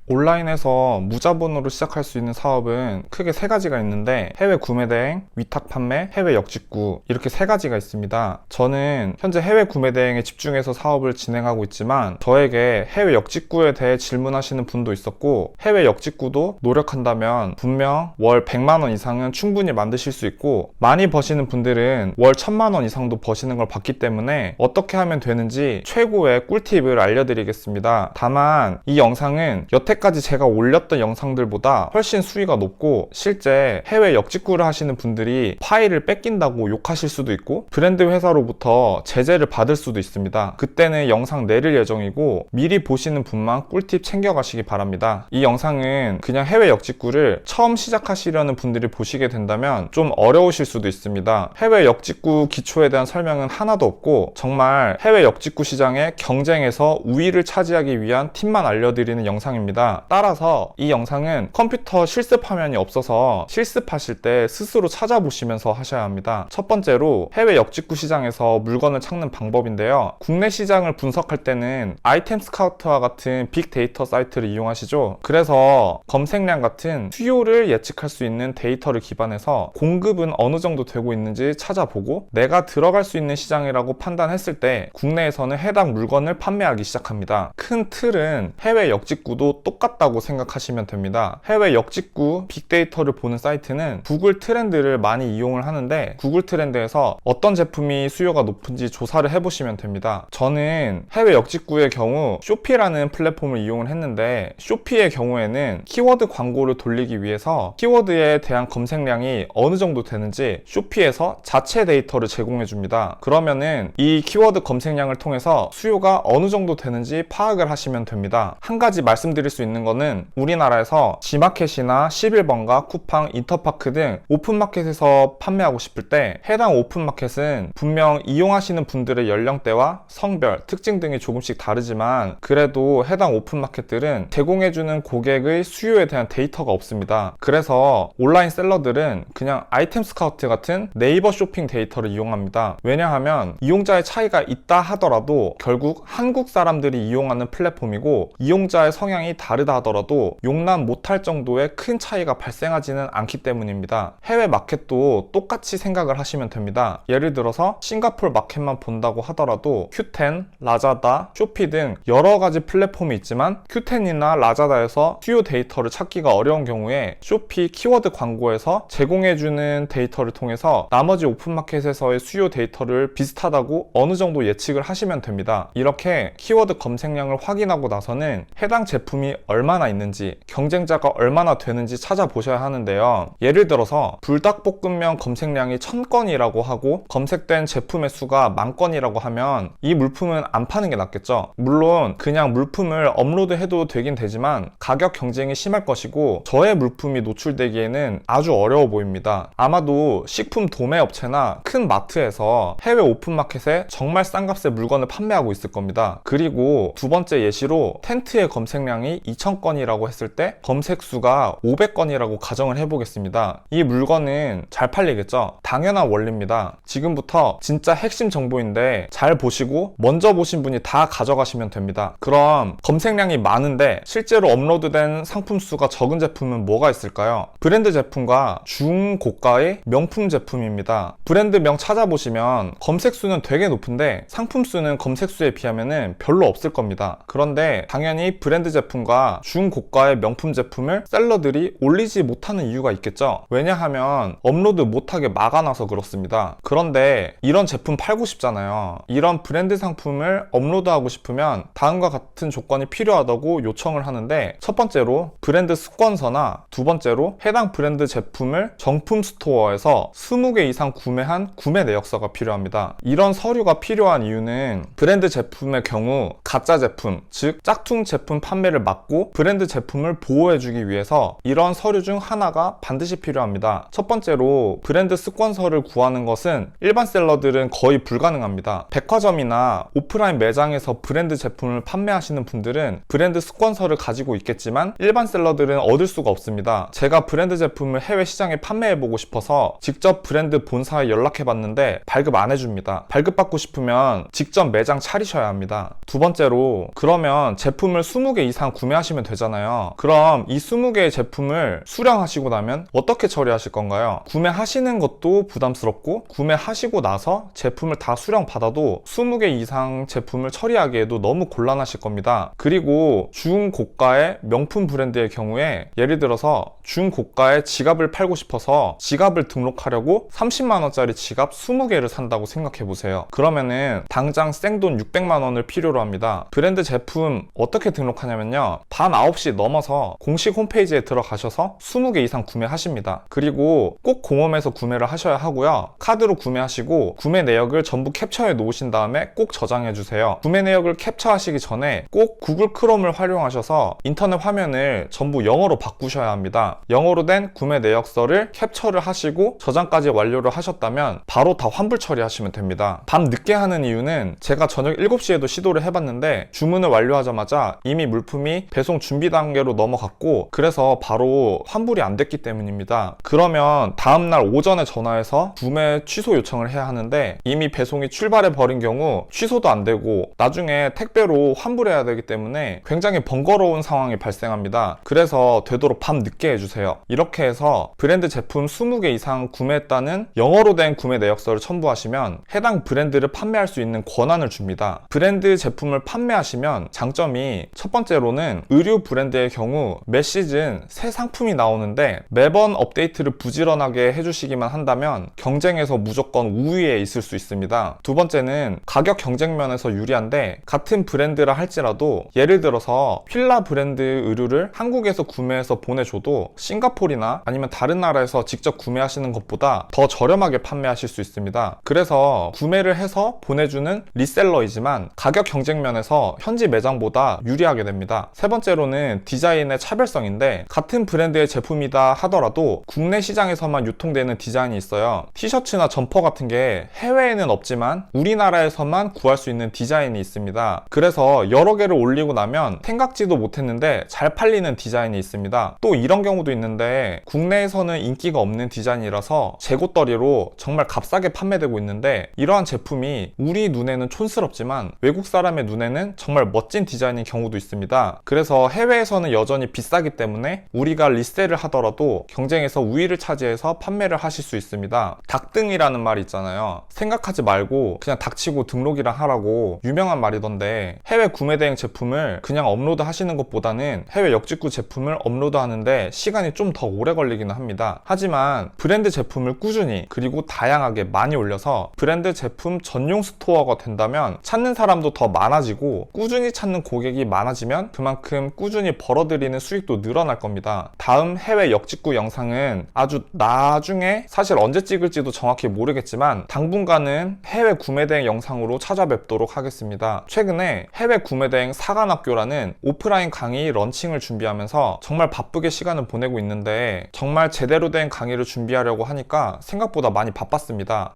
온라인에서 무자본으로 시작할 수 있는 사업은 크게 세 가지가 있는데 해외 구매 대행, 위탁 판매, 해외 역직구 이렇게 세 가지가 있습니다. 저는 현재 해외 구매 대행에 집중해서 사업을 진행하고 있지만 저에게 해외 역직구에 대해 질문하시는 분도 있었고 해외 역직구도 노력한다면 분명 월 100만 원 이상은 충분히 만드실 수 있고 많이 버시는 분들은 월 1000만 원 이상도 버시는 걸 봤기 때문에 어떻게 하면 되는지 최고의 꿀팁을 알려드리겠습니다. 다만 이 영상은 여태까지 제가 올렸던 영상들보다 훨씬 수위가 높고 실제 해외 역직구를 하시는 분들이 파일을 뺏긴다고 욕하실 수도 있고 브랜드 회사로부터 제재를 받을 수도 있습니다. 그때는 영상 내릴 예정이고 미리 보시는 분만 꿀팁 챙겨가시기 바랍니다. 이 영상은 그냥 해외 역직구를 처음 시작하시려는 분들이 보시게 된다면 좀 어려우실 수도 있습니다. 해외 역직구 기초에 대한 설명은 하나도 없고 정말 해외 역직구 시장의 경쟁에서 우위를 차지하기 위한 팁만 알려드리는 영상입니다. 따라서 이 영상은 컴퓨터 실습 화면이 없어서 실습하실 때 스스로 찾아보시면서 하셔야 합니다. 첫 번째로 해외 역직구 시장에서 물건을 찾는 방법인데요. 국내 시장을 분석할 때는 아이템 스카우트와 같은 빅데이터 사이트를 이용하시죠. 그래서 검색량 같은 수요를 예측할 수 있는 데이터를 기반해서 공급은 어느 정도 되고 있는지 찾아보고 내가 들어갈 수 있는 시장이라고 판단했을 때 국내에서는 해당 물건을 판매하기 시작합니다. 큰 틀은 해외 역직구도 똑같다고 생각하시면 됩니다. 해외 역직구 빅데이터를 보는 사이트는 구글 트렌드를 많이 이용을 하는데 구글 트렌드에서 어떤 제품이 수요가 높은지 조사를 해보시면 됩니다. 저는 해외 역직구의 경우 쇼피라는 플랫폼을 이용을 했는데 쇼피의 경우에는 키워드 광고를 돌리기 위해서 키워드에 대한 검색량이 어느 정도 되는지 쇼피에서 자체 데이터를 제공해 줍니다. 그러면은 이 키워드 검색량을 통해서 수요가 어느 정도 되는지 파악을 하시면 됩니다. 한 가지 말씀드릴 수 있는 거는 우리나라에서 G마켓이나 11번가, 쿠팡, 인터파크 등 오픈마켓에서 판매하고 싶을 때 해당 오픈마켓은 분명 이용하시는 분들의 연령대와 성별, 특징 등이 조금씩 다르지만 그래도 해당 오픈마켓들은 제공해주는 고객의 수요에 대한 데이터가 없습니다. 그래서 온라인 셀러들은 그냥 아이템 스카우트 같은 네이버 쇼핑 데이터를 이용합니다. 왜냐하면 이용자의 차이가 있다 하더라도 결국 한국 사람들이 이용하는 플랫폼이고 이용자의 성향이 다르다 하더라도 용납 못할 정도의 큰 차이가 발생하지는 않기 때문입니다. 해외 마켓도 똑같이 생각을 하시면 됩니다. 예를 들어서 싱가포르 마켓만 본다고 하더라도 q10, 라자다, 쇼피 등 여러 가지 플랫폼이 있지만 q10이나 라자다에서 수요 데이터를 찾기가 어려운 경우에 쇼피 키워드 광고에서 제공해주는 데이터를 통해서 나머지 오픈마켓에서의 수요 데이터를 비슷하다고 어느 정도 예측을 하시면 됩니다. 이렇게 키워드 검색량을 확인하고 나서는 해당 제품이 얼마나 있는지 경쟁자가 얼마나 되는지 찾아보셔야 하는데요. 예를 들어서 불닭볶음면 검색량이 1000건이라고 하고 검색된 제품의 수가 10,000건이라고 하면 이 물품은 안 파는 게 낫겠죠. 물론 그냥 물품을 업로드해도 되긴 되지만 가격 경쟁이 심할 것이고 저의 물품이 노출되기에는 아주 어려워 보입니다. 아마도 식품 도매 업체나 큰 마트에서 해외 오픈마켓에 정말 싼 값에 물건을 판매하고 있을 겁니다. 그리고 두 번째 예시로 텐트의 검색량이 2000건이라고 했을 때 검색 수가 500건이라고 가정을 해보겠습니다. 이 물건은 잘 팔리겠죠? 당연한 원리입니다. 지금부터 진짜 핵심 정보인데 잘 보시고 먼저 보신 분이 다 가져가시면 됩니다. 그럼 검색량이 많은데 실제로 업로드된 상품 수가 적은 제품은 뭐가 있을까요? 브랜드 제품과 중고가의 명품 제품입니다. 브랜드명 찾아보시면 검색 수는 되게 높은데 상품 수는 검색 수에 비하면 별로 없을 겁니다. 그런데 당연히 브랜드 제품과 중고가의 명품 제품을 셀러들이 올리지 못하는 이유가 있겠죠. 왜냐하면 업로드 못하게 막아놔서 그렇습니다. 그런데 이런 제품 팔고 싶잖아요. 이런 브랜드 상품을 업로드하고 싶으면 다음과 같은 조건이 필요하다고 요청을 하는데 첫 번째로 브랜드 스폰서나 두 번째로 해당 브랜드 제품을 정품 스토어에서 20개 이상 구매한 구매 내역서가 필요합니다. 이런 서류가 필요한 이유는 브랜드 제품의 경우 가짜 제품, 즉 짝퉁 제품 판매를 막고 브랜드 제품을 보호해주기 위해서 이런 서류 중 하나가 반드시 필요합니다. 첫 번째로 브랜드 스폰서를 구하는 것은 일반 셀러들은 거의 불가능합니다. 백화점이나 오프라인 매장에서 브랜드 제품을 판매하시는 분들은 브랜드 스폰서를 가지고 있겠지만 일반 셀러들은 얻을 수가 없습니다. 제가 브랜드 제품을 해외 시장에 판매해보고 싶어서 직접 브랜드 본사에 연락해봤는데 발급 안 해줍니다. 발급받고 싶으면 직접 매장 차리셔야 합니다. 두 번째로 그러면 제품을 20개 이상 구매하시는 구매하시면 되잖아요. 그럼 이 20개의 제품을 수령하시고 나면 어떻게 처리하실 건가요? 구매하시는 것도 부담스럽고 구매하시고 나서 제품을 다 수령받아도 20개 이상 제품을 처리하기에도 너무 곤란하실 겁니다. 그리고 중고가의 명품 브랜드의 경우에 예를 들어서 중고가의 지갑을 팔고 싶어서 지갑을 등록하려고 30만원짜리 지갑 20개를 산다고 생각해보세요. 그러면은 당장 생돈 600만원을 필요로 합니다. 브랜드 제품 어떻게 등록하냐면요, 밤 9시 넘어서 공식 홈페이지에 들어가셔서 20개 이상 구매하십니다. 그리고 꼭 공홈에서 구매를 하셔야 하고요, 카드로 구매하시고 구매 내역을 전부 캡처해 놓으신 다음에 꼭 저장해 주세요. 구매 내역을 캡처하시기 전에 꼭 구글 크롬을 활용하셔서 인터넷 화면을 전부 영어로 바꾸셔야 합니다. 영어로 된 구매 내역서를 캡처를 하시고 저장까지 완료를 하셨다면 바로 다 환불 처리하시면 됩니다. 밤 늦게 하는 이유는 제가 저녁 7시에도 시도를 해봤는데 주문을 완료하자마자 이미 물품이 배송 준비 단계로 넘어갔고 그래서 바로 환불이 안 됐기 때문입니다. 그러면 다음날 오전에 전화해서 구매 취소 요청을 해야 하는데 이미 배송이 출발해 버린 경우 취소도 안 되고 나중에 택배로 환불해야 되기 때문에 굉장히 번거로운 상황이 발생합니다. 그래서 되도록 밤 늦게 해주세요. 이렇게 해서 브랜드 제품 20개 이상 구매했다는 영어로 된 구매 내역서를 첨부하시면 해당 브랜드를 판매할 수 있는 권한을 줍니다. 브랜드 제품을 판매하시면 장점이 첫 번째로는 의류 브랜드의 경우 매 시즌 새 상품이 나오는데 매번 업데이트를 부지런하게 해주시기만 한다면 경쟁에서 무조건 우위에 있을 수 있습니다. 두 번째는 가격 경쟁 면에서 유리한데 같은 브랜드라 할지라도 예를 들어서 필라 브랜드 의류를 한국에서 구매해서 보내줘도 싱가포르나 아니면 다른 나라에서 직접 구매하시는 것보다 더 저렴하게 판매하실 수 있습니다. 그래서 구매를 해서 보내주는 리셀러이지만 가격 경쟁 면에서 현지 매장보다 유리하게 됩니다. 세 번째로는 디자인의 차별성인데 같은 브랜드의 제품이다 하더라도 국내 시장에서만 유통되는 디자인이 있어요. 티셔츠나 점퍼 같은 게 해외에는 없지만 우리나라에서만 구할 수 있는 디자인이 있습니다. 그래서 여러 개를 올리고 나면 생각지도 못했는데 잘 팔리는 디자인이 있습니다. 또 이런 경우도 있는데 국내에서는 인기가 없는 디자인이라서 재고떨이로 정말 값싸게 판매되고 있는데 이러한 제품이 우리 눈에는 촌스럽지만 외국 사람의 눈에는 정말 멋진 디자인인 경우도 있습니다. 그래서 해외에서는 여전히 비싸기 때문에 우리가 리셀을 하더라도 경쟁에서 우위를 차지해서 판매를 하실 수 있습니다. 닭등이라는 말이 있잖아요. 생각하지 말고 그냥 닥치고 등록이랑 하라고 유명한 말이던데 해외 구매 대행 제품을 그냥 업로드 하시는 것보다는 해외 역직구 제품을 업로드 하는데 시간이 좀 더 오래 걸리기는 합니다. 하지만 브랜드 제품을 꾸준히 그리고 다양하게 많이 올려서 브랜드 제품 전용 스토어가 된다면 찾는 사람도 더 많아지고 꾸준히 찾는 고객이 많아지면 그만큼 꾸준히 벌어들이는 수익도 늘어날 겁니다. 다음 해외 역직구 영상은 아주 나중에, 사실 언제 찍을지도 정확히 모르겠지만 당분간은 해외 구매대행 영상으로 찾아뵙도록 하겠습니다. 최근에 해외 구매대행 사관학교라는 오프라인 강의 런칭을 준비하면서 정말 바쁘게 시간을 보내고 있는데 정말 제대로 된 강의를 준비하려고 하니까 생각보다 많이 바빴습니다.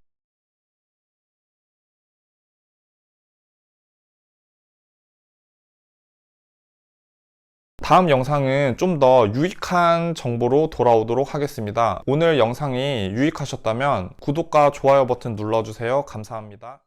다음 영상은 좀 더 유익한 정보로 돌아오도록 하겠습니다. 오늘 영상이 유익하셨다면 구독과 좋아요 버튼 눌러주세요. 감사합니다.